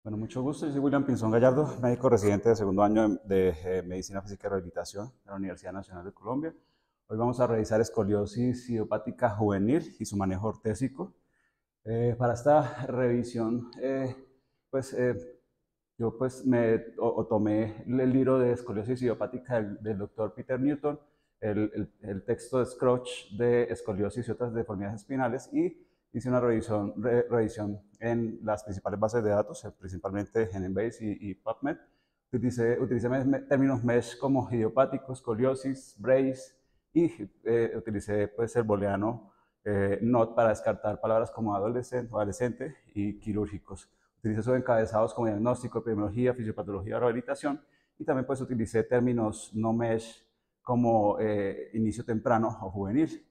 Bueno, mucho gusto. Yo soy William Pinzón Gallardo, médico residente de segundo año de Medicina Física y Rehabilitación de la Universidad Nacional de Colombia. Hoy vamos a revisar escoliosis idiopática juvenil y su manejo ortésico. Para esta revisión, pues yo pues tomé el libro de escoliosis idiopática del doctor Peter Newton, el texto de Scrooge de escoliosis y otras deformidades espinales, y hice una revisión en las principales bases de datos, principalmente GenBase y PubMed. Utilicé términos mesh como idiopático, escoliosis, brace, y utilicé pues el booleano NOT para descartar palabras como adolescente y quirúrgicos. Utilicé esos encabezados como diagnóstico, epidemiología, fisiopatología, rehabilitación, y también pues utilicé términos no mesh como inicio temprano o juvenil.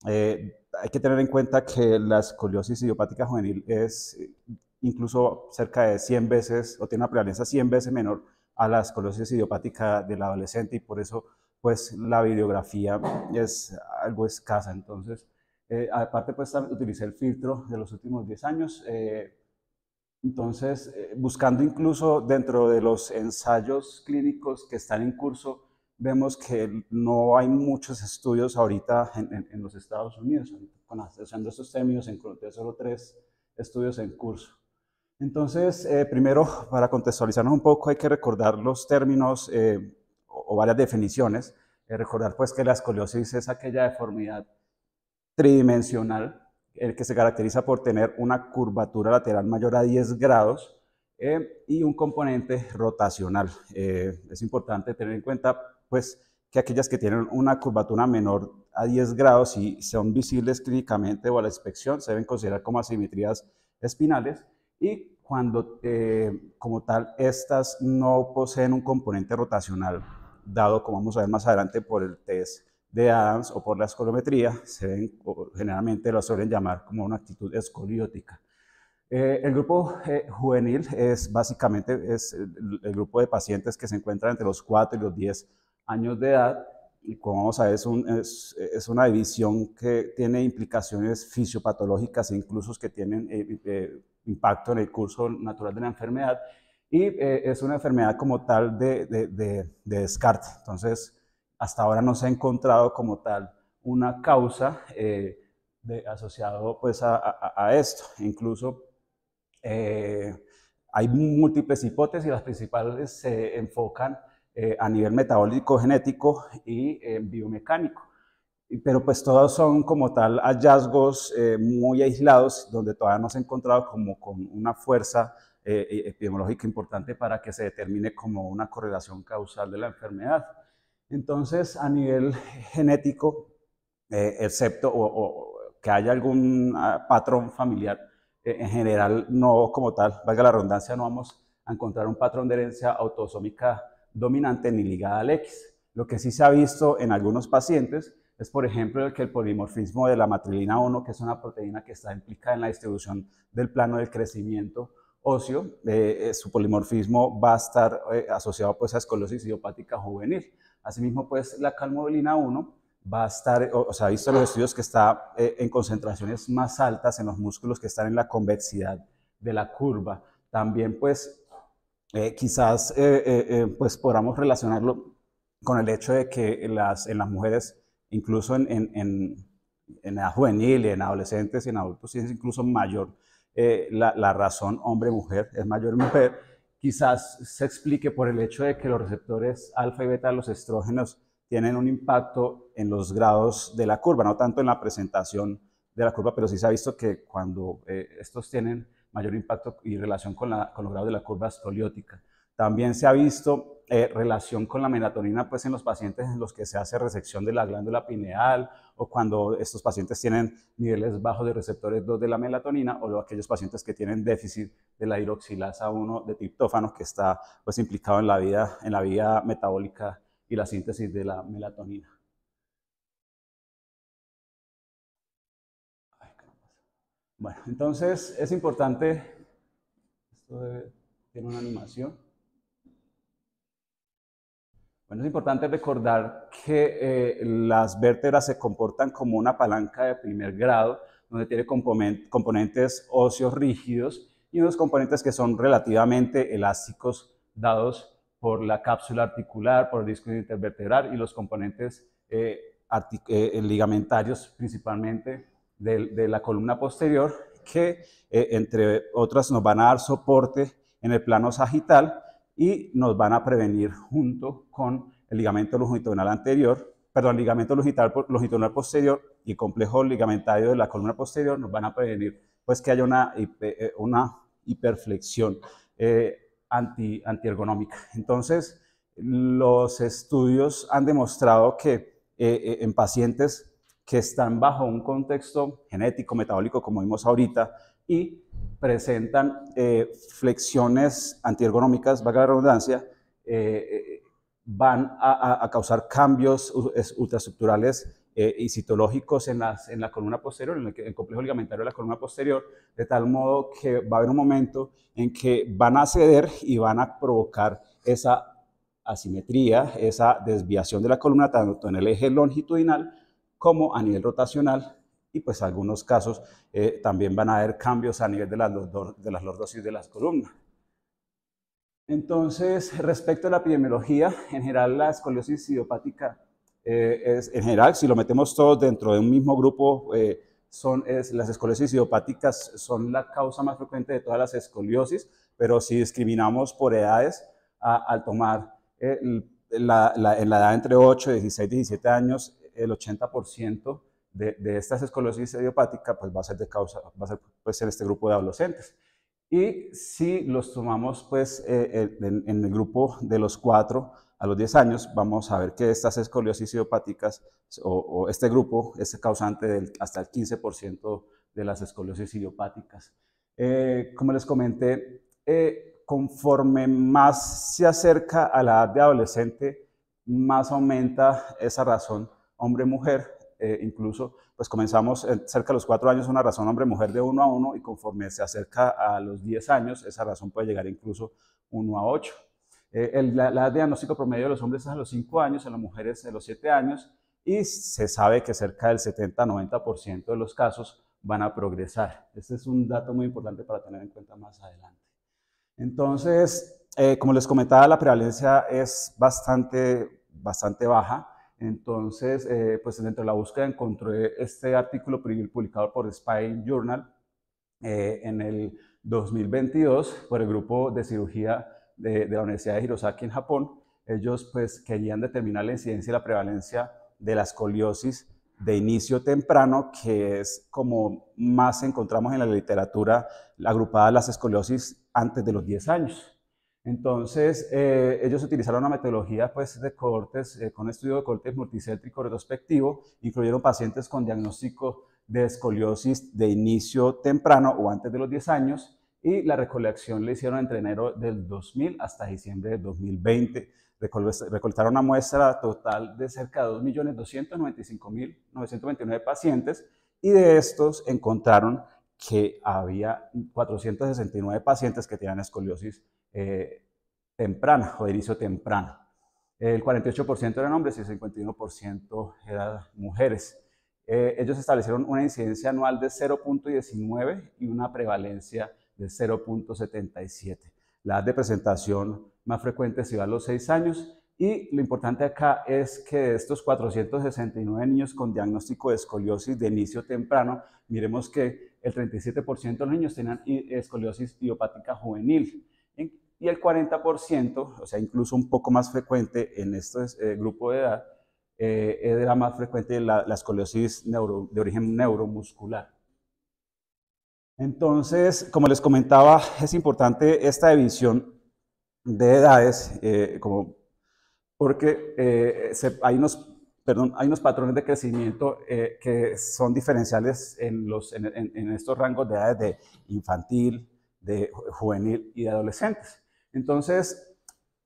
Hay que tener en cuenta que la escoliosis idiopática juvenil es incluso cerca de 100 veces, o tiene una prevalencia 100 veces menor a la escoliosis idiopática del adolescente, y por eso pues la bibliografía es algo escasa. Entonces, aparte pues utilicé el filtro de los últimos 10 años, entonces buscando incluso dentro de los ensayos clínicos que están en curso, vemos que no hay muchos estudios ahorita en los Estados Unidos, usando estos términos, encontré solo 3 estudios en curso. Entonces, primero, para contextualizarnos un poco, hay que recordar los términos o varias definiciones. Recordar pues que la escoliosis es aquella deformidad tridimensional que se caracteriza por tener una curvatura lateral mayor a 10 grados y un componente rotacional. Es importante tener en cuenta pues, que aquellas que tienen una curvatura menor a 10 grados y son visibles clínicamente o a la inspección se deben considerar como asimetrías espinales, y cuando como tal estas no poseen un componente rotacional, dado como vamos a ver más adelante por el test de Adams o por la escoliometría, generalmente lo suelen llamar como una actitud escoliótica. El grupo juvenil es básicamente el grupo de pacientes que se encuentran entre los 4 y los 10 años de edad, y como vamos a ver es una división que tiene implicaciones fisiopatológicas e incluso que tienen impacto en el curso natural de la enfermedad, y es una enfermedad como tal de descarte. Entonces, hasta ahora no se ha encontrado como tal una causa asociado pues a esto. Incluso hay múltiples hipótesis, las principales se enfocan a nivel metabólico, genético y biomecánico. Pero pues todos son como tal hallazgos muy aislados, donde todavía no se ha encontrado como con una fuerza epidemiológica importante para que se determine como una correlación causal de la enfermedad. Entonces, a nivel genético, excepto que haya algún patrón familiar, en general no como tal, valga la redundancia, no vamos a encontrar un patrón de herencia autosómica dominante ni ligada al X. Lo que sí se ha visto en algunos pacientes es, por ejemplo, que el polimorfismo de la matrilina 1, que es una proteína que está implicada en la distribución del plano del crecimiento óseo, su polimorfismo va a estar asociado pues a escoliosis idiopática juvenil. Asimismo, pues la calmodulina 1 va a estar, o sea, ha visto en los estudios que está en concentraciones más altas en los músculos que están en la convexidad de la curva. También, pues, quizás pues podamos relacionarlo con el hecho de que en las mujeres, incluso en edad juvenil, en adolescentes y en adultos, es incluso mayor la razón hombre-mujer, es mayor mujer. Quizás se explique por el hecho de que los receptores alfa y beta de los estrógenos tienen un impacto en los grados de la curva, no tanto en la presentación de la curva, pero sí se ha visto que cuando estos tienen mayor impacto y relación con los grados de la curva escoliótica. También se ha visto relación con la melatonina pues, en los pacientes en los que se hace resección de la glándula pineal, o cuando estos pacientes tienen niveles bajos de receptores 2 de la melatonina, o aquellos pacientes que tienen déficit de la hidroxilasa 1 de triptófano, que está pues, implicado en la vía metabólica y la síntesis de la melatonina. Bueno, entonces es importante, esto tiene una animación. Bueno, es importante recordar que las vértebras se comportan como una palanca de primer grado, donde tiene componentes óseos rígidos y unos componentes que son relativamente elásticos dados por la cápsula articular, por el disco intervertebral y los componentes ligamentarios principalmente de la columna posterior, que entre otras nos van a dar soporte en el plano sagital y nos van a prevenir junto con el ligamento longitudinal anterior, perdón, ligamento longitudinal posterior y complejo ligamentario de la columna posterior, nos van a prevenir pues que haya una hiperflexión antiergonómica. Entonces, los estudios han demostrado que en pacientes que están bajo un contexto genético, metabólico, como vimos ahorita, y presentan flexiones antiergonómicas, valga la redundancia, van a causar cambios ultraestructurales y citológicos en la columna posterior, en el complejo ligamentario de la columna posterior, de tal modo que va a haber un momento en que van a ceder y van a provocar esa asimetría, esa desviación de la columna, tanto en el eje longitudinal como a nivel rotacional, y pues en algunos casos también van a haber cambios a nivel de las lordosis de las columnas. Entonces, respecto a la epidemiología, en general la escoliosis idiopática en general, si lo metemos todos dentro de un mismo grupo, las escoliosis idiopáticas son la causa más frecuente de todas las escoliosis, pero si discriminamos por edades, al tomar en la edad entre 8, 16, 17 años, el 80% de estas escoliosis idiopáticas pues va a ser pues, en este grupo de adolescentes. Y si los tomamos pues, en el grupo de los 4 a los 10 años, vamos a ver que estas escoliosis idiopáticas o este grupo es causante hasta el 15% de las escoliosis idiopáticas. Como les comenté, conforme más se acerca a la edad de adolescente, más aumenta esa razón hombre-mujer. Incluso pues comenzamos cerca de los 4 años una razón hombre-mujer de 1 a 1 y conforme se acerca a los 10 años esa razón puede llegar incluso 1 a 8. La edad de diagnóstico promedio de los hombres es a los 5 años, en las mujeres a los 7 años y se sabe que cerca del 70-90% de los casos van a progresar. Este es un dato muy importante para tener en cuenta más adelante. Entonces, como les comentaba, la prevalencia es bastante baja. Entonces, pues dentro de la búsqueda encontré este artículo publicado por Spine Journal en el 2022 por el grupo de cirugía de la Universidad de Hirosaki en Japón. Ellos pues querían determinar la incidencia y la prevalencia de la escoliosis de inicio temprano, que es como más encontramos en la literatura agrupada las escoliosis antes de los 10 años. Entonces, ellos utilizaron una metodología pues, de cohortes, con un estudio de cohortes multicéntrico retrospectivo, incluyeron pacientes con diagnóstico de escoliosis de inicio temprano o antes de los 10 años, y la recolección la hicieron entre enero del 2000 hasta diciembre del 2020. Recolectaron una muestra total de cerca de 2.295.929 pacientes, y de estos encontraron que había 469 pacientes que tenían escoliosis temprana o de inicio temprano. El 48% eran hombres y el 51% eran mujeres. Ellos establecieron una incidencia anual de 0.19 y una prevalencia de 0.77. La edad de presentación más frecuente se va a los 6 años, y lo importante acá es que de estos 469 niños con diagnóstico de escoliosis de inicio temprano, miremos que el 37% de los niños tenían escoliosis idiopática juvenil y el 40%, o sea, incluso un poco más frecuente en este grupo de edad, era más frecuente la escoliosis de origen neuromuscular. Entonces, como les comentaba, es importante esta división de edades, porque hay unos patrones de crecimiento que son diferenciales en estos rangos de edades de infantil, de juvenil y de adolescentes. Entonces,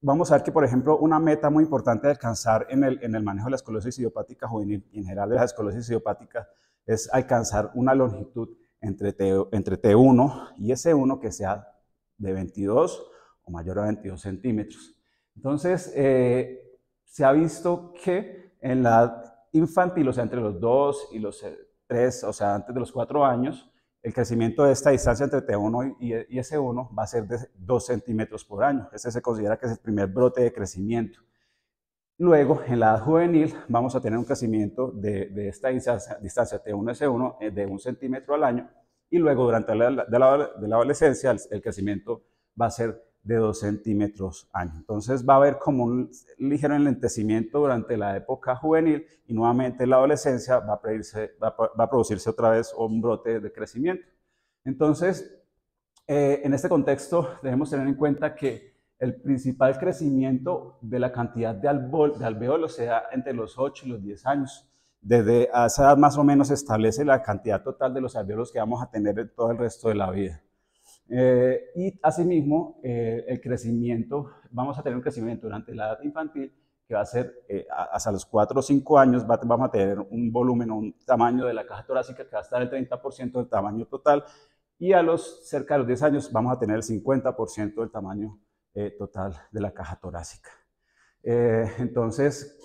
vamos a ver que, por ejemplo, una meta muy importante de alcanzar en el manejo de la escoliosis idiopática juvenil y en general de la escoliosis idiopática es alcanzar una longitud entre T1 y S1 que sea de 22 o mayor a 22 centímetros. Entonces, se ha visto que en la edad infantil, o sea, entre los 2 y los 3, o sea, antes de los 4 años, el crecimiento de esta distancia entre T1 y S1 va a ser de 2 centímetros por año. Este se considera que es el primer brote de crecimiento. Luego, en la edad juvenil, vamos a tener un crecimiento de esta distancia T1-S1 de 1 centímetro al año, y luego durante la adolescencia el crecimiento va a ser de 2 centímetros año. Entonces va a haber como un ligero enlentecimiento durante la época juvenil y nuevamente en la adolescencia va a producirse otra vez un brote de crecimiento. Entonces, en este contexto debemos tener en cuenta que el principal crecimiento de la cantidad de alvéolos se da entre los 8 y los 10 años. Desde esa edad más o menos se establece la cantidad total de los alvéolos que vamos a tener en todo el resto de la vida. Y asimismo, el crecimiento, vamos a tener un crecimiento durante la edad infantil que va a ser hasta los 4 o 5 años, vamos a tener un volumen o un tamaño de la caja torácica que va a estar el 30% del tamaño total, y a cerca de los 10 años vamos a tener el 50% del tamaño total de la caja torácica. Entonces,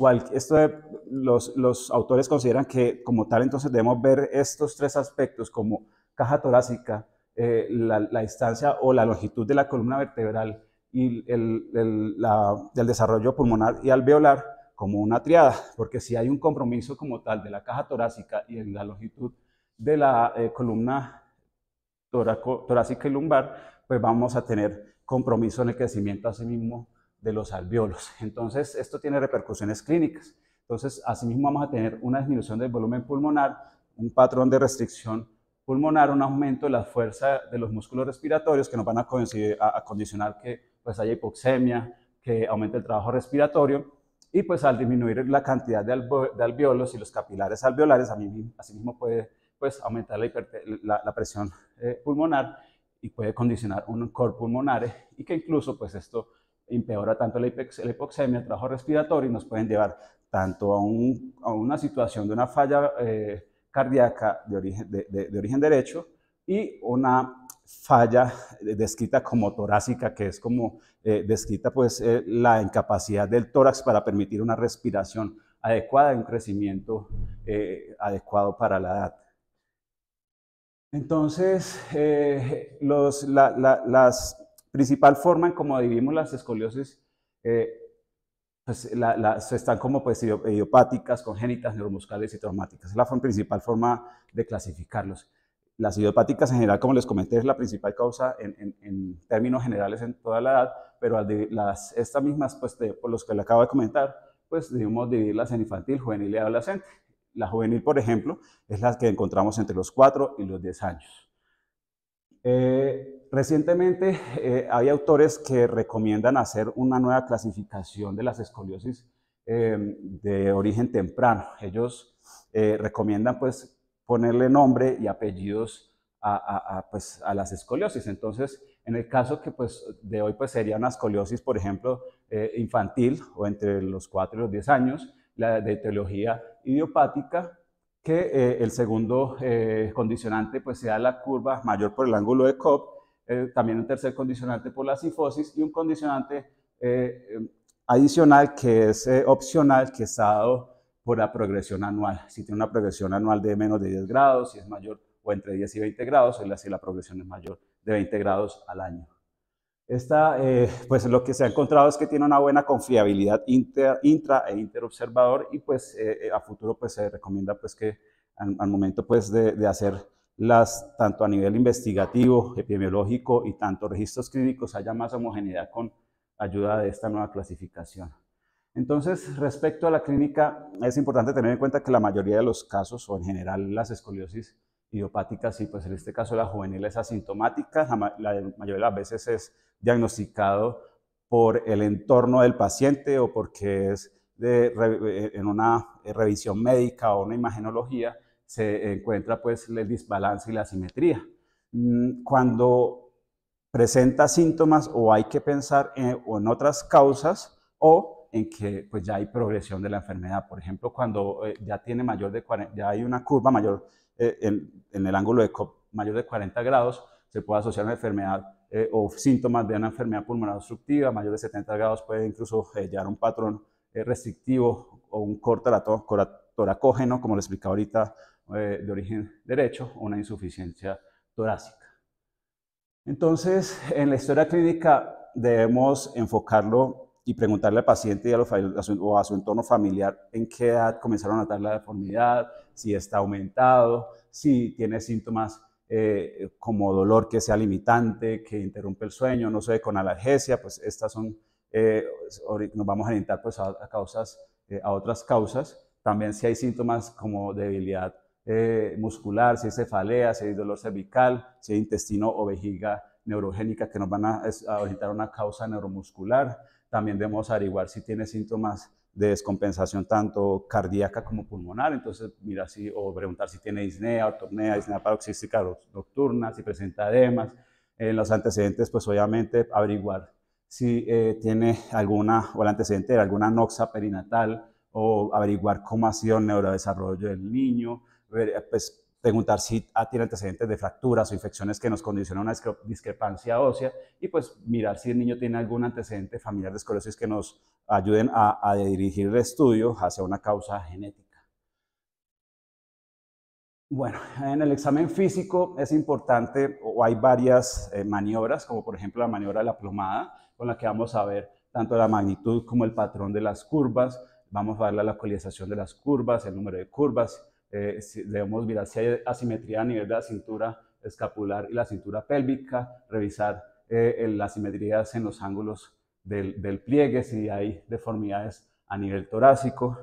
los autores consideran que como tal, entonces debemos ver estos tres aspectos como caja torácica, la distancia o la longitud de la columna vertebral y el desarrollo pulmonar y alveolar como una triada, porque si hay un compromiso como tal de la caja torácica y en la longitud de la columna torácica y lumbar, pues vamos a tener compromiso en el crecimiento asimismo de los alvéolos. Entonces, esto tiene repercusiones clínicas. Entonces, asimismo vamos a tener una disminución del volumen pulmonar, un patrón de restricción pulmonar, un aumento de la fuerza de los músculos respiratorios que nos van a condicionar que pues haya hipoxemia, que aumente el trabajo respiratorio, y pues al disminuir la cantidad de alvéolos y los capilares alveolares, asimismo puede pues aumentar la presión pulmonar y puede condicionar un cor pulmonare, y que incluso pues esto empeora tanto la hipoxemia, el trabajo respiratorio, y nos pueden llevar tanto a una situación de una falla cardíaca de origen derecho y una falla descrita como torácica, que es como descrita pues la incapacidad del tórax para permitir una respiración adecuada y un crecimiento adecuado para la edad. Entonces, las principal forma en cómo dividimos las escoliosis pues están como pues idiopáticas, congénitas, neuromusculares y traumáticas. Es la principal forma de clasificarlos. Las idiopáticas en general, como les comenté, es la principal causa en términos generales en toda la edad, pero estas mismas, pues por los que le acabo de comentar, pues debemos dividirlas en infantil, juvenil y adolescente. La juvenil, por ejemplo, es la que encontramos entre los 4 y los 10 años. Recientemente hay autores que recomiendan hacer una nueva clasificación de las escoliosis de origen temprano. Ellos recomiendan pues ponerle nombre y apellidos pues, a las escoliosis. Entonces, en el caso que pues, de hoy pues, sería una escoliosis, por ejemplo, infantil o entre los 4 y los 10 años, la de etiología idiopática, que el segundo condicionante pues sea la curva mayor por el ángulo de Cobb, también un tercer condicionante por la cifosis y un condicionante adicional que es opcional, que está dado por la progresión anual. Si tiene una progresión anual de menos de 10 grados, si es mayor o entre 10 y 20 grados, si la progresión es mayor de 20 grados al año. Esta, pues lo que se ha encontrado es que tiene una buena confiabilidad intra e interobservador, y pues a futuro pues se recomienda pues que al momento pues de hacer tanto a nivel investigativo, epidemiológico y tanto registros clínicos haya más homogeneidad con ayuda de esta nueva clasificación. Entonces, respecto a la clínica, es importante tener en cuenta que la mayoría de los casos, o en general las escoliosis idiopáticas, y pues en este caso la juvenil es asintomática, la mayoría de las veces es diagnosticado por el entorno del paciente o porque es en una revisión médica o una imagenología se encuentra pues el desbalance y la asimetría. Cuando presenta síntomas, o hay que pensar o en otras causas o en que pues ya hay progresión de la enfermedad. Por ejemplo, cuando ya tiene ya hay una curva mayor en el ángulo de Cobb mayor de 40 grados, se puede asociar a una enfermedad o síntomas de una enfermedad pulmonar obstructiva. Mayor de 70 grados puede incluso llevar a un patrón restrictivo o un corte toracógeno, como le explicaba ahorita, de origen derecho, o una insuficiencia torácica. Entonces, en la historia clínica debemos enfocarlo y preguntarle al paciente y o a su entorno familiar en qué edad comenzaron a notar la deformidad, si está aumentado, si tiene síntomas como dolor que sea limitante, que interrumpe el sueño, no sé, con analgesia, pues estas son, nos vamos a orientar pues a causas, a otras causas. También si hay síntomas como debilidad muscular, si hay cefalea, si hay dolor cervical, si hay intestino o vejiga neurogénica que nos van a orientar a una causa neuromuscular. También debemos averiguar si tiene síntomas de descompensación tanto cardíaca como pulmonar, entonces mira si, o preguntar si tiene disnea, ortopnea, disnea paroxística nocturna, si presenta edemas. En los antecedentes, pues obviamente averiguar si tiene alguna, o el antecedente de alguna noxa perinatal, o averiguar cómo ha sido el neurodesarrollo del niño, pues preguntar si tiene antecedentes de fracturas o infecciones que nos condicionan una discrepancia ósea y pues mirar si el niño tiene algún antecedente familiar de escoliosis que nos ayuden a dirigir el estudio hacia una causa genética. Bueno, en el examen físico es importante, o hay varias maniobras, como por ejemplo la maniobra de la plomada, con la que vamos a ver tanto la magnitud como el patrón de las curvas, vamos a ver la localización de las curvas, el número de curvas, debemos mirar si hay asimetría a nivel de la cintura escapular y la cintura pélvica, revisar las asimetrías en los ángulos del pliegue, si hay deformidades a nivel torácico.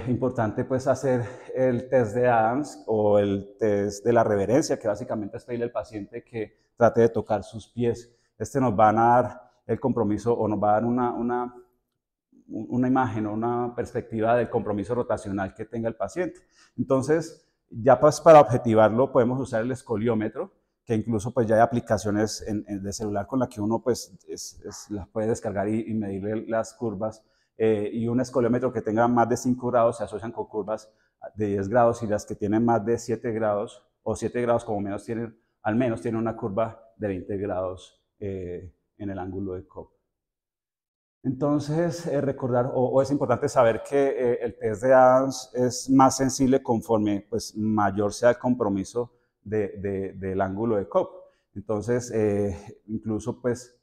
Importante pues hacer el test de Adams o el test de la reverencia, que básicamente es pedirle al paciente que trate de tocar sus pies. Este nos va a dar el compromiso o nos va a dar una imagen o una perspectiva del compromiso rotacional que tenga el paciente. Entonces, ya pues para objetivarlo podemos usar el escoliómetro, que incluso pues ya hay aplicaciones de celular con la que uno pues las puede descargar y medirle las curvas. Y un escoliómetro que tenga más de 5 grados se asocian con curvas de 10 grados y las que tienen más de 7 grados o 7 grados como menos tienen, al menos tienen una curva de 20 grados en el ángulo de Cobb. Entonces, recordar, o es importante saber que el test de Adams es más sensible conforme pues, mayor sea el compromiso del ángulo de Cobb. Entonces, incluso pues,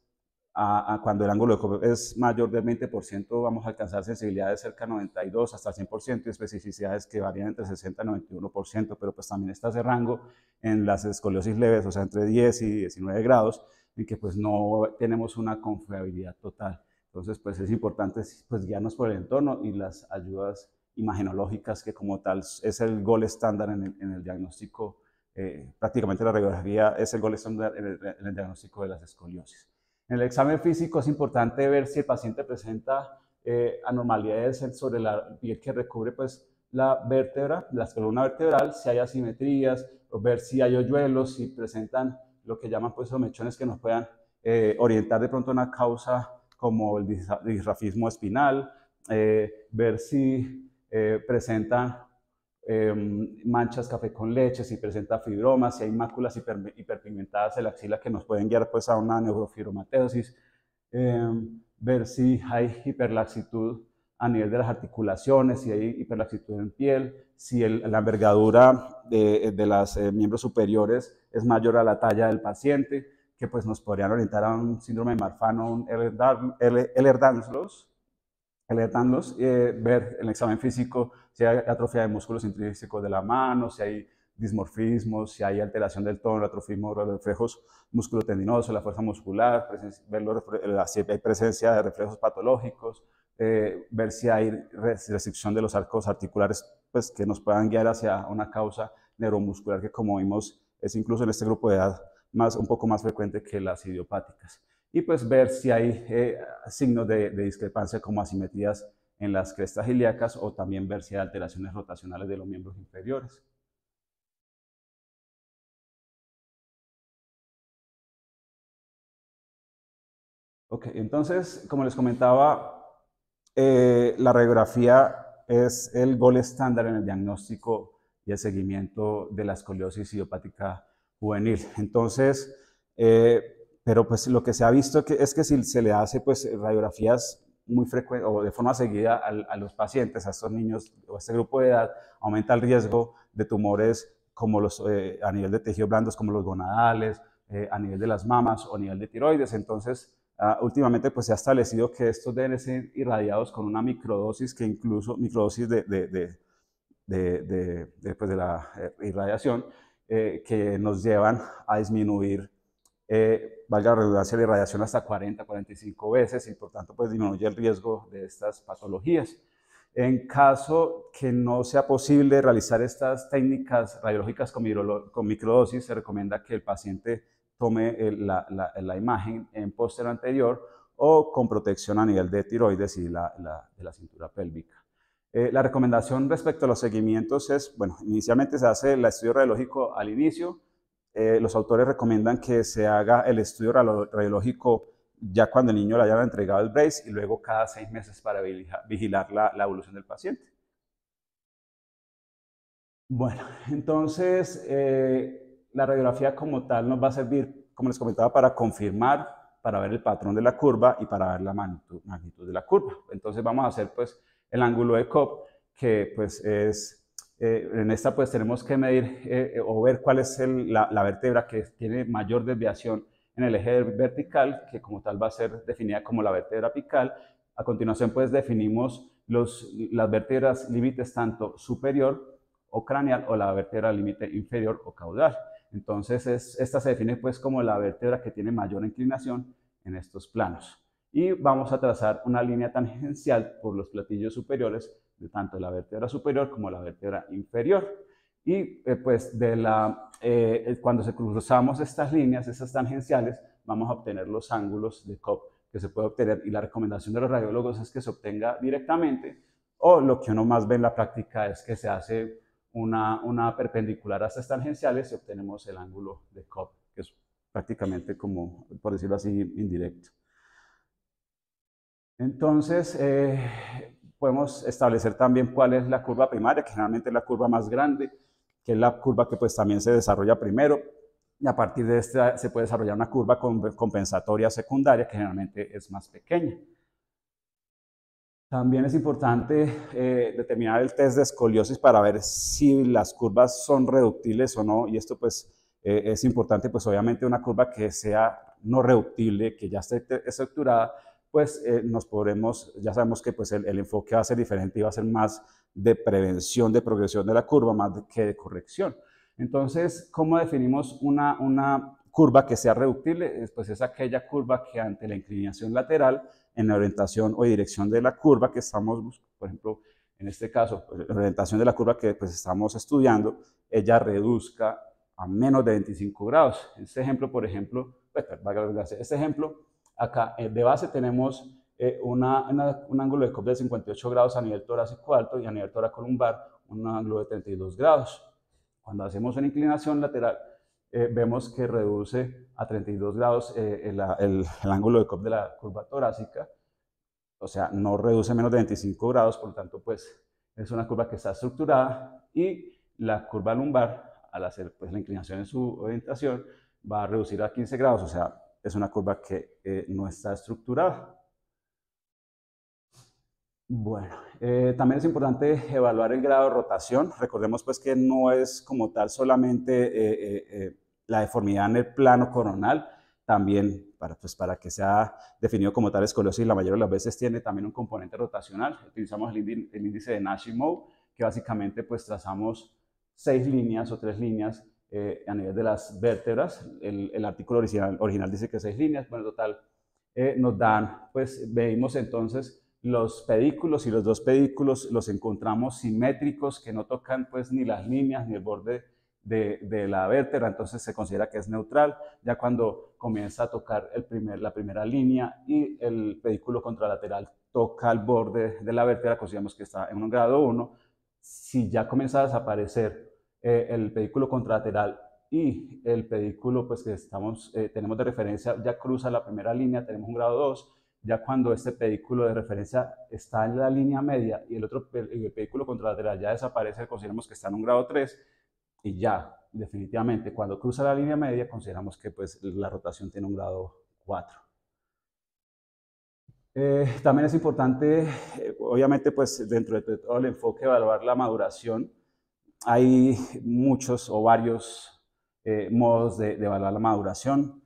cuando el ángulo de Cobb es mayor del 20%, vamos a alcanzar sensibilidades cerca de 92 hasta el 100% y especificidades que varían entre 60 y 91%, pero pues también está ese rango en las escoliosis leves, o sea, entre 10 y 19 grados, en que pues no tenemos una confiabilidad total. Entonces, pues es importante pues, guiarnos por el entorno y las ayudas imagenológicas que como tal es el gol estándar en el diagnóstico, prácticamente la radiografía es el gol estándar en el diagnóstico de las escoliosis. En el examen físico es importante ver si el paciente presenta anormalidades sobre la piel que recubre pues, la vértebra, la columna vertebral, si hay asimetrías, o ver si hay hoyuelos, si presentan lo que llaman pues, mechones que nos puedan orientar de pronto a una causa como el disrafismo espinal, ver si presentan manchas café con leche, si presenta fibromas, si hay máculas hiperpigmentadas en la axila que nos pueden guiar pues, a una neurofibromatosis, ver si hay hiperlaxitud a nivel de las articulaciones, si hay hiperlaxitud en piel, si la envergadura de los miembros superiores es mayor a la talla del paciente, que pues nos podrían orientar a un síndrome de Marfano, un Ehlers-Danlos, ver en el examen físico si hay atrofia de músculos intrínsecos de la mano, si hay dismorfismos, si hay alteración del tono, el atrofismo de los reflejos musculotendinosos, la fuerza muscular, si hay presencia de reflejos patológicos, ver si hay restricción de los arcos articulares pues, que nos puedan guiar hacia una causa neuromuscular que como vimos es incluso en este grupo de edad un poco más frecuente que las idiopáticas. Y pues ver si hay signos de discrepancia como asimetrías en las crestas ilíacas o también ver si hay alteraciones rotacionales de los miembros inferiores. Ok, entonces, como les comentaba, la radiografía es el gol estándar en el diagnóstico y el seguimiento de la escoliosis idiopática juvenil. Entonces, pero pues lo que se ha visto es que si se le hace pues radiografías muy frecuentes o de forma seguida a los pacientes, a estos niños o a este grupo de edad, aumenta el riesgo de tumores como a nivel de tejidos blandos como los gonadales, a nivel de las mamas o a nivel de tiroides. Entonces, últimamente pues se ha establecido que estos deben ser irradiados con una microdosis, que incluso microdosis pues, de la irradiación, que nos llevan a disminuir, valga la redundancia, la irradiación hasta 40, 45 veces, y por tanto pues disminuye el riesgo de estas patologías. En caso que no sea posible realizar estas técnicas radiológicas con microdosis, se recomienda que el paciente tome la imagen en póster anterior o con protección a nivel de tiroides y de la cintura pélvica. La recomendación respecto a los seguimientos es, bueno, inicialmente se hace el estudio radiológico al inicio. Los autores recomiendan que se haga el estudio radiológico ya cuando el niño le hayan entregado el brace, y luego cada 6 meses para vigilar la evolución del paciente. Bueno, entonces la radiografía como tal nos va a servir, como les comentaba, para confirmar, para ver el patrón de la curva y para ver la magnitud de la curva. Entonces vamos a hacer pues el ángulo de Cobb, que pues es, en esta pues tenemos que medir o ver cuál es la vértebra que tiene mayor desviación en el eje vertical, que como tal va a ser definida como la vértebra apical. A continuación pues definimos las vértebras límites tanto superior o craneal, o la vértebra límite inferior o caudal. Entonces esta se define pues como la vértebra que tiene mayor inclinación en estos planos. Y vamos a trazar una línea tangencial por los platillos superiores de tanto la vértebra superior como la vértebra inferior. Y pues cuando se cruzamos estas líneas, estas tangenciales, vamos a obtener los ángulos de Cobb que se puede obtener, y la recomendación de los radiólogos es que se obtenga directamente, o lo que uno más ve en la práctica es que se hace una perpendicular a estas tangenciales y obtenemos el ángulo de Cobb, que es prácticamente como, por decirlo así, indirecto. Entonces, podemos establecer también cuál es la curva primaria, que generalmente es la curva más grande, que es la curva que pues también se desarrolla primero, y a partir de esta se puede desarrollar una curva compensatoria secundaria, que generalmente es más pequeña. También es importante determinar el test de escoliosis para ver si las curvas son reductibles o no, y esto pues es importante, pues obviamente una curva que sea no reductible, que ya esté estructurada, pues ya sabemos que pues el enfoque va a ser diferente y va a ser más de prevención de progresión de la curva más que de corrección. Entonces, ¿cómo definimos una curva que sea reductible? Pues es aquella curva que ante la inclinación lateral, en la orientación o dirección de la curva que estamos, por ejemplo, en este caso, la orientación de la curva que pues estamos estudiando, ella reduzca a menos de 25 grados. Este ejemplo, por ejemplo, este ejemplo, acá de base tenemos un ángulo de Cobb de 58 grados a nivel torácico alto, y a nivel toracolumbar un ángulo de 32 grados. Cuando hacemos una inclinación lateral, vemos que reduce a 32 grados el ángulo de Cobb de la curva torácica, o sea, no reduce menos de 25 grados, por lo tanto, pues es una curva que está estructurada, y la curva lumbar, al hacer pues la inclinación en su orientación, va a reducir a 15 grados, o sea, es una curva que no está estructurada. Bueno, también es importante evaluar el grado de rotación. Recordemos pues que no es como tal solamente la deformidad en el plano coronal, también para que sea definido como tal escoliosis, la mayoría de las veces tiene también un componente rotacional. Utilizamos el índice de Nash y Moe, que básicamente pues trazamos 6 líneas o 3 líneas a nivel de las vértebras. El artículo original dice que 6 líneas, bueno, en total nos dan, pues medimos entonces los pedículos, y los dos pedículos los encontramos simétricos, que no tocan pues ni las líneas ni el borde de la vértebra, entonces se considera que es neutral. Ya cuando comienza a tocar la primera línea y el pedículo contralateral toca el borde de la vértebra, consideramos que está en un grado 1. Si ya comienza a desaparecer el pedículo contralateral y el pedículo pues que tenemos de referencia ya cruza la primera línea, tenemos un grado 2. Ya cuando este pedículo de referencia está en la línea media y el pedículo contralateral ya desaparece, consideramos que está en un grado 3, y ya definitivamente cuando cruza la línea media consideramos que pues la rotación tiene un grado 4. También es importante, obviamente, pues dentro de todo el enfoque, evaluar la maduración hay muchos o varios modos de evaluar la maduración.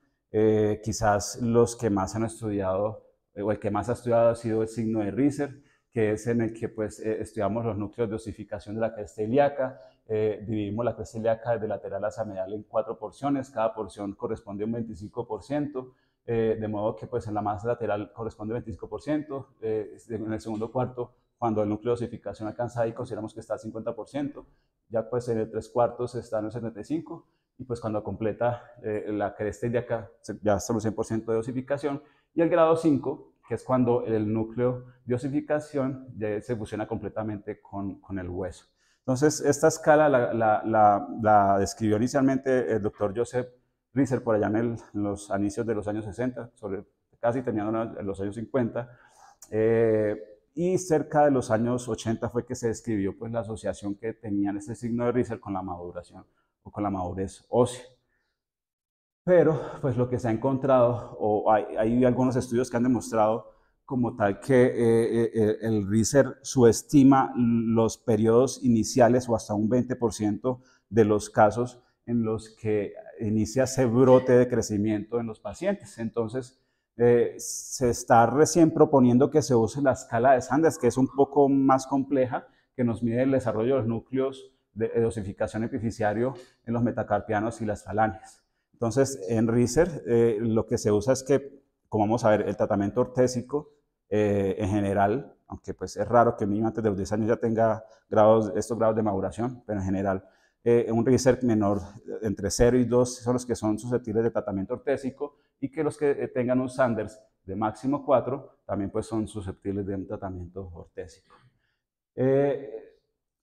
Quizás los que más han estudiado, o el que más ha estudiado ha sido el signo de Riser, que es en el que pues, estudiamos los núcleos de osificación de la cresta ilíaca. Dividimos la cresta ilíaca desde lateral hacia medial en 4 porciones, cada porción corresponde a un 25%, de modo que pues, en la más lateral corresponde 25%, en el segundo cuarto, cuando el núcleo de osificación alcanza ahí, consideramos que está al 50%, ya pues en el 3/4 está en el 75%, y pues cuando completa la cresta ilíaca ya está en el 100% de osificación, y el grado 5, que es cuando el núcleo de osificación ya se fusiona completamente con el hueso. Entonces, esta escala la describió inicialmente el doctor Joseph Riser por allá en los inicios de los años 60, casi terminando en los años 50, y cerca de los años 80 fue que se describió pues, la asociación que tenían este signo de Riser con la maduración o con la madurez ósea. Pero pues lo que se ha encontrado, o hay algunos estudios que han demostrado como tal que el Riser subestima los periodos iniciales o hasta un 20% de los casos en los que inicia ese brote de crecimiento en los pacientes. Entonces, se está recién proponiendo que se use la escala de Sanders, que es un poco más compleja, que nos mide el desarrollo de los núcleos de osificación epifisiario en los metacarpianos y las falanges. Entonces, en Riser lo que se usa es que, como vamos a ver, el tratamiento ortésico en general, aunque pues es raro que un niño antes de los 10 años ya tenga estos grados de maduración, pero en general un Riser menor entre 0 y 2 son los que son susceptibles de tratamiento ortésico, y que los que tengan un Sanders de máximo 4 también pues son susceptibles de un tratamiento ortésico.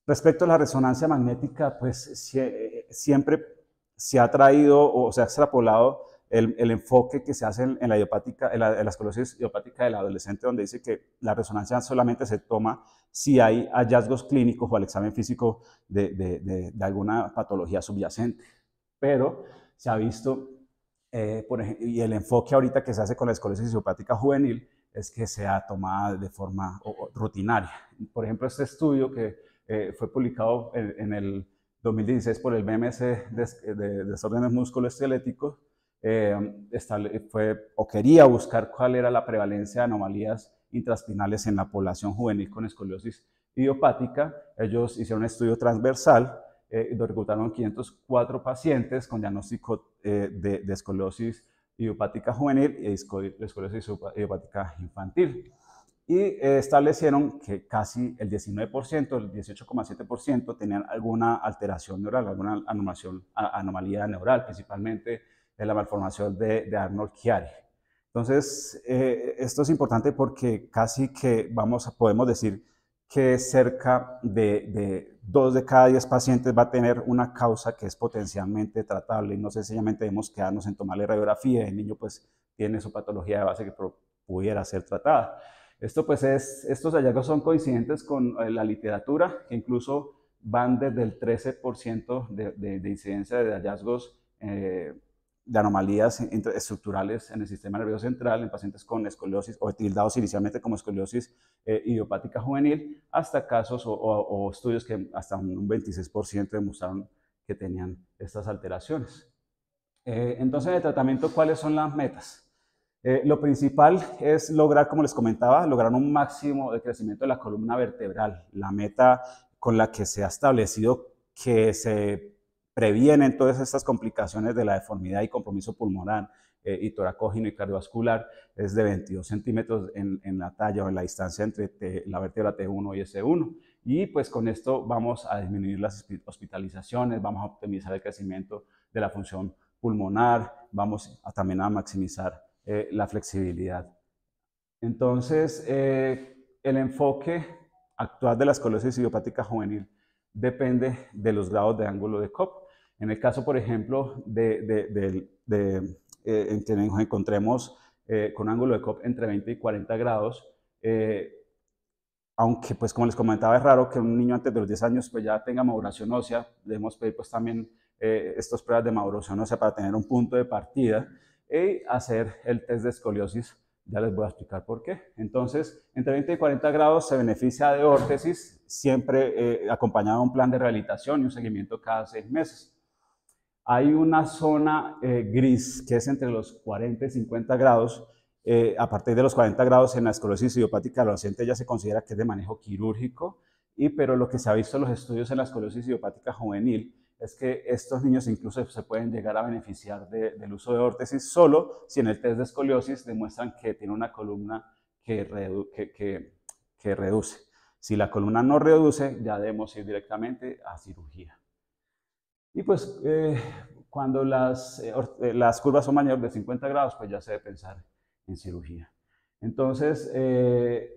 Respecto a la resonancia magnética, pues siempre se ha traído o se ha extrapolado el enfoque que se hace en la idiopática, en la esclerosis idiopática del adolescente, donde dice que la resonancia solamente se toma si hay hallazgos clínicos o al examen físico de alguna patología subyacente. Pero se ha visto, por ejemplo, y el enfoque ahorita que se hace con la esclerosis idiopática juvenil es que sea tomada de forma rutinaria. Por ejemplo, este estudio que fue publicado en el 2016 por el BMS de desórdenes musculoesqueléticos, quería buscar cuál era la prevalencia de anomalías intraspinales en la población juvenil con escoliosis idiopática. Ellos hicieron un estudio transversal, reclutaron 504 pacientes con diagnóstico de escoliosis idiopática juvenil y escoliosis idiopática infantil. Y establecieron que casi el 19%, el 18,7% tenían alguna alteración neural, alguna anomalía neural, principalmente en la malformación de Arnold-Chiari. Entonces, esto es importante porque casi que podemos decir que cerca de 2 de cada 10 pacientes va a tener una causa que es potencialmente tratable, y no sencillamente debemos quedarnos en tomarle radiografía y el niño pues tiene su patología de base que pudiera ser tratada. Estos hallazgos son coincidentes con la literatura, que incluso van desde el 13% de incidencia de hallazgos de anomalías estructurales en el sistema nervioso central en pacientes con escoliosis o tildados inicialmente como escoliosis idiopática juvenil, hasta casos o estudios que hasta un 26% demostraron que tenían estas alteraciones. Entonces, en el tratamiento, ¿cuáles son las metas? Lo principal es lograr, como les comentaba, lograr un máximo de crecimiento de la columna vertebral. La meta con la que se ha establecido que se previenen todas estas complicaciones de la deformidad y compromiso pulmonar y toracógeno y cardiovascular es de 22 centímetros en la talla o en la distancia entre la vértebra T1 y S1. Y pues con esto vamos a disminuir las hospitalizaciones, vamos a optimizar el crecimiento de la función pulmonar, vamos también a maximizar la flexibilidad. Entonces, el enfoque actual de la escoliosis idiopática juvenil depende de los grados de ángulo de Cobb. En el caso, por ejemplo, en que nos encontremos con un ángulo de Cobb entre 20 y 40 grados, aunque, pues, como les comentaba, es raro que un niño antes de los 10 años pues, ya tenga maduración ósea, debemos pedir pues, también estas pruebas de maduración ósea para tener un punto de partida y hacer el test de escoliosis Ya les voy a explicar por qué. Entonces, entre 20 y 40 grados se beneficia de órtesis, siempre acompañado de un plan de rehabilitación y un seguimiento cada 6 meses. Hay una zona gris que es entre los 40 y 50 grados. A partir de los 40 grados en la esclerosis idiopática adolescente ya se considera que es de manejo quirúrgico, pero lo que se ha visto en los estudios en la esclerosis idiopática juvenil es que estos niños incluso se pueden llegar a beneficiar del uso de órtesis solo si en el test de escoliosis demuestran que tiene una columna que reduce. Si la columna no reduce, ya debemos ir directamente a cirugía. Y pues cuando las curvas son mayores de 50 grados, pues ya se debe pensar en cirugía. Entonces,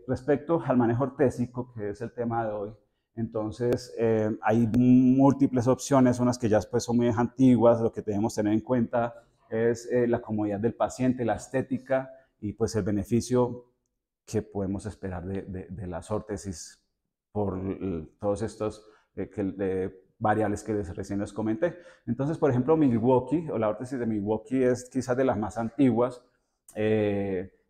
respecto al manejo ortésico, que es el tema de hoy, entonces hay múltiples opciones, unas que ya pues, son muy antiguas. Lo que debemos tener en cuenta es la comodidad del paciente, la estética y pues el beneficio que podemos esperar de las órtesis por todos estos variables que recién les comenté. Entonces, por ejemplo, Milwaukee, o la órtesis de Milwaukee, es quizás de las más antiguas.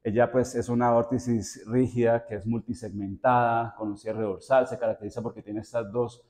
Ella pues es una órtesis rígida que es multisegmentada, con un cierre dorsal, se caracteriza porque tiene estas dos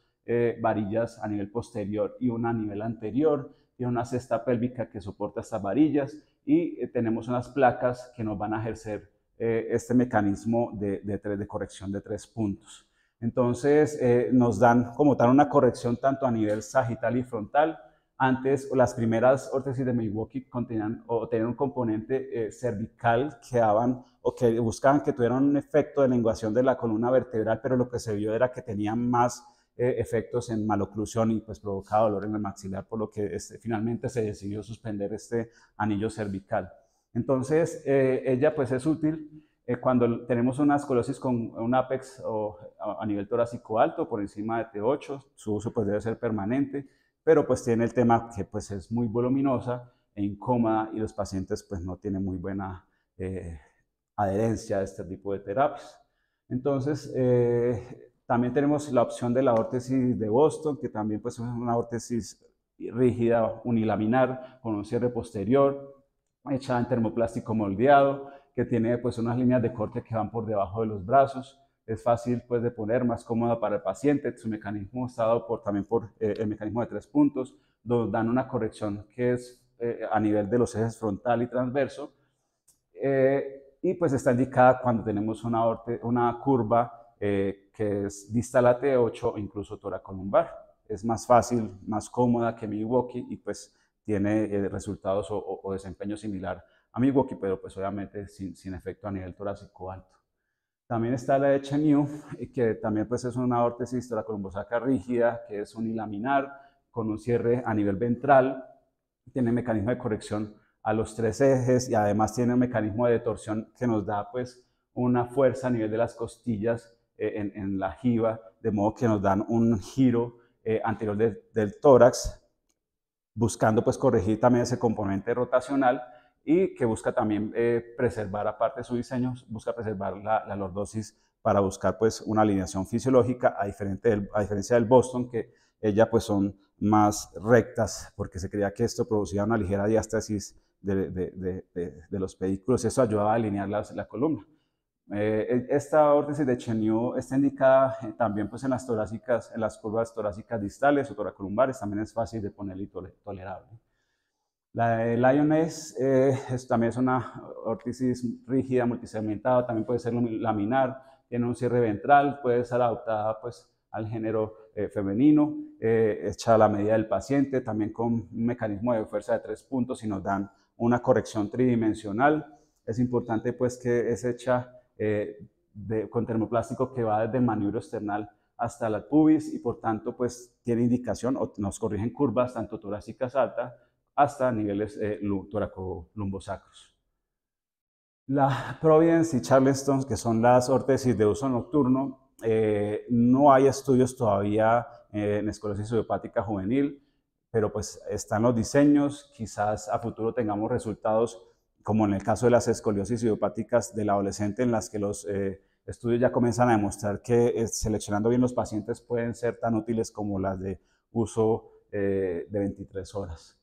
varillas a nivel posterior y una a nivel anterior, tiene una cesta pélvica que soporta estas varillas y tenemos unas placas que nos van a ejercer este mecanismo de corrección de 3 puntos. Entonces, nos dan como tal una corrección tanto a nivel sagital y frontal. Antes, las primeras órtesis de Milwaukee tenían un componente cervical que daban o que buscaban que tuvieran un efecto de lenguación de la columna vertebral, pero lo que se vio era que tenían más efectos en maloclusión y pues provocaba dolor en el maxilar, por lo que finalmente se decidió suspender este anillo cervical. Entonces, ella pues es útil cuando tenemos una escoliosis con un apex a nivel torácico alto, por encima de T8, su uso pues debe ser permanente, pero pues tiene el tema que pues es muy voluminosa e incómoda y los pacientes pues no tienen muy buena adherencia a este tipo de terapias. Entonces, también tenemos la opción de la órtesis de Boston, que también pues es una órtesis rígida unilaminar con un cierre posterior, hecha en termoplástico moldeado, que tiene pues unas líneas de corte que van por debajo de los brazos. Es fácil pues de poner, más cómoda para el paciente. Su mecanismo está dado también por el mecanismo de 3 puntos, donde dan una corrección que es a nivel de los ejes frontal y transverso. Y pues está indicada cuando tenemos una curva que es distal a T8 o incluso toracolumbar. Es más fácil, más cómoda que Milwaukee y pues tiene resultados o desempeño similar a Milwaukee, pero pues obviamente sin efecto a nivel torácico alto. También está la de Cheney, que también pues es una órtesis toracolumbosaca rígida, que es unilaminar, con un cierre a nivel ventral, tiene mecanismo de corrección a los 3 ejes y además tiene un mecanismo de torsión que nos da pues una fuerza a nivel de las costillas en la jiba, de modo que nos dan un giro anterior del tórax, buscando pues corregir también ese componente rotacional y que busca también preservar, aparte de su diseño, busca preservar la lordosis para buscar pues una alineación fisiológica, a diferencia del Boston, que ellas pues son más rectas, porque se creía que esto producía una ligera diástasis de los pedículos y eso ayudaba a alinear la columna. Esta órtesis de Cheney está indicada también pues, en las curvas torácicas distales o toracolumbares, también es fácil de poner y tolerable. La de Lyoness también es una órtesis rígida, multisegmentada, también puede ser laminar, tiene un cierre ventral, puede ser adaptada pues, al género femenino, hecha a la medida del paciente, también con un mecanismo de fuerza de 3 puntos y nos dan una corrección tridimensional. Es importante pues que es hecha con termoplástico que va desde el maniubrio external hasta la pubis y por tanto pues tiene indicación o nos corrigen curvas tanto torácicas altas hasta niveles toracolumbo-sacros. La Providence y Charleston, que son las órtesis de uso nocturno, no hay estudios todavía en esclerosis idiopática juvenil, pero pues están los diseños, quizás a futuro tengamos resultados como en el caso de las escoliosis idiopáticas del adolescente, en las que los estudios ya comienzan a demostrar que seleccionando bien los pacientes pueden ser tan útiles como las de uso de 23 horas.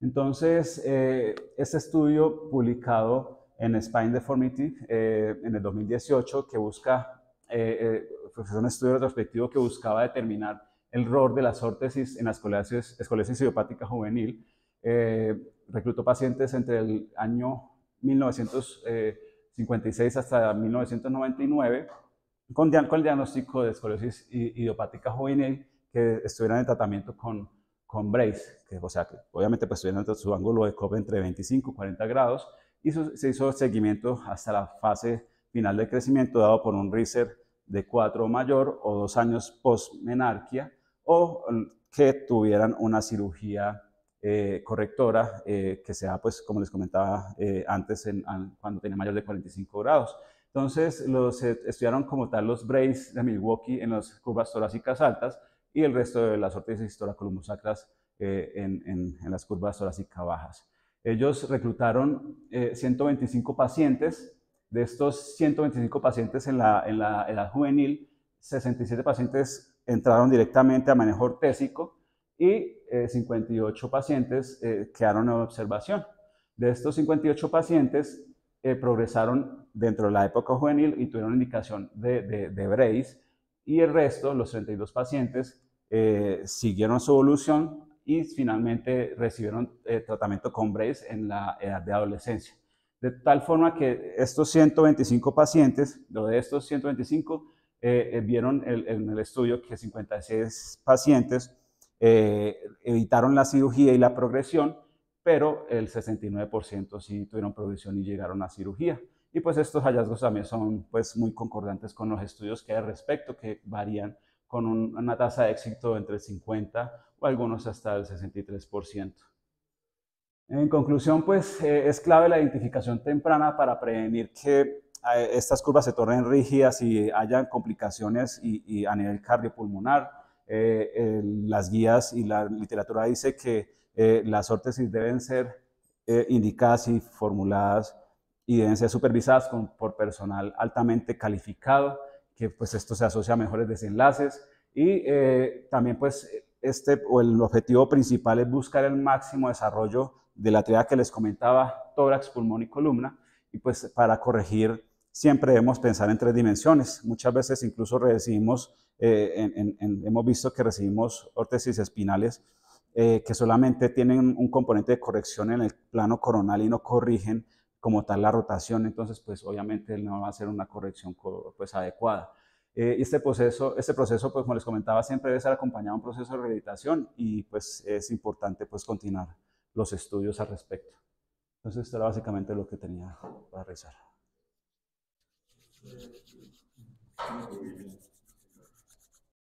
Entonces, este estudio publicado en Spine Deformity en el 2018, que busca, pues es un estudio retrospectivo que buscaba determinar el rol de las órtesis en la escoliosis idiopática juvenil. Reclutó pacientes entre el año 1956 hasta 1999 con el diagnóstico de escoliosis idiopática juvenil que estuvieran en tratamiento con brace, que, o sea, que obviamente pues estuvieran en su ángulo de Cobb entre 25 y 40 grados, y se hizo seguimiento hasta la fase final de crecimiento dado por un RISER de 4 o mayor o 2 años post-menarquia, o que tuvieran una cirugía correctora que sea, pues, como les comentaba antes, cuando tenía mayor de 45 grados. Entonces, estudiaron como tal los brace de Milwaukee en las curvas torácicas altas y el resto de las órtesis toracolumosacras en las curvas torácicas bajas. Ellos reclutaron 125 pacientes. De estos 125 pacientes en la edad juvenil, 67 pacientes entraron directamente a manejo ortésico y 58 pacientes quedaron en observación. De estos 58 pacientes progresaron dentro de la época juvenil y tuvieron indicación de brace, y el resto, los 32 pacientes, siguieron su evolución y finalmente recibieron tratamiento con brace en la edad de adolescencia. De tal forma que estos 125 pacientes, de estos 125, vieron en el estudio que 56 pacientes evitaron la cirugía y la progresión, pero el 69% sí tuvieron progresión y llegaron a cirugía. Y pues estos hallazgos también son pues muy concordantes con los estudios que hay al respecto, que varían con una tasa de éxito entre el 50 o algunos hasta el 63%. En conclusión, pues es clave la identificación temprana para prevenir que estas curvas se tornen rígidas y hayan complicaciones y a nivel cardiopulmonar. Las guías y la literatura dice que las órtesis deben ser indicadas y formuladas y deben ser supervisadas por personal altamente calificado, que pues esto se asocia a mejores desenlaces y también pues el objetivo principal es buscar el máximo desarrollo de la triada que les comentaba, tórax, pulmón y columna, y pues para corregir siempre debemos pensar en 3 dimensiones. Muchas veces incluso recibimos, hemos visto que recibimos órtesis espinales que solamente tienen un componente de corrección en el plano coronal y no corrigen como tal la rotación, entonces pues obviamente no va a ser una corrección pues adecuada. Este proceso, pues como les comentaba, siempre debe ser acompañado de un proceso de rehabilitación y pues es importante pues continuar los estudios al respecto. Entonces esto era básicamente lo que tenía para revisar.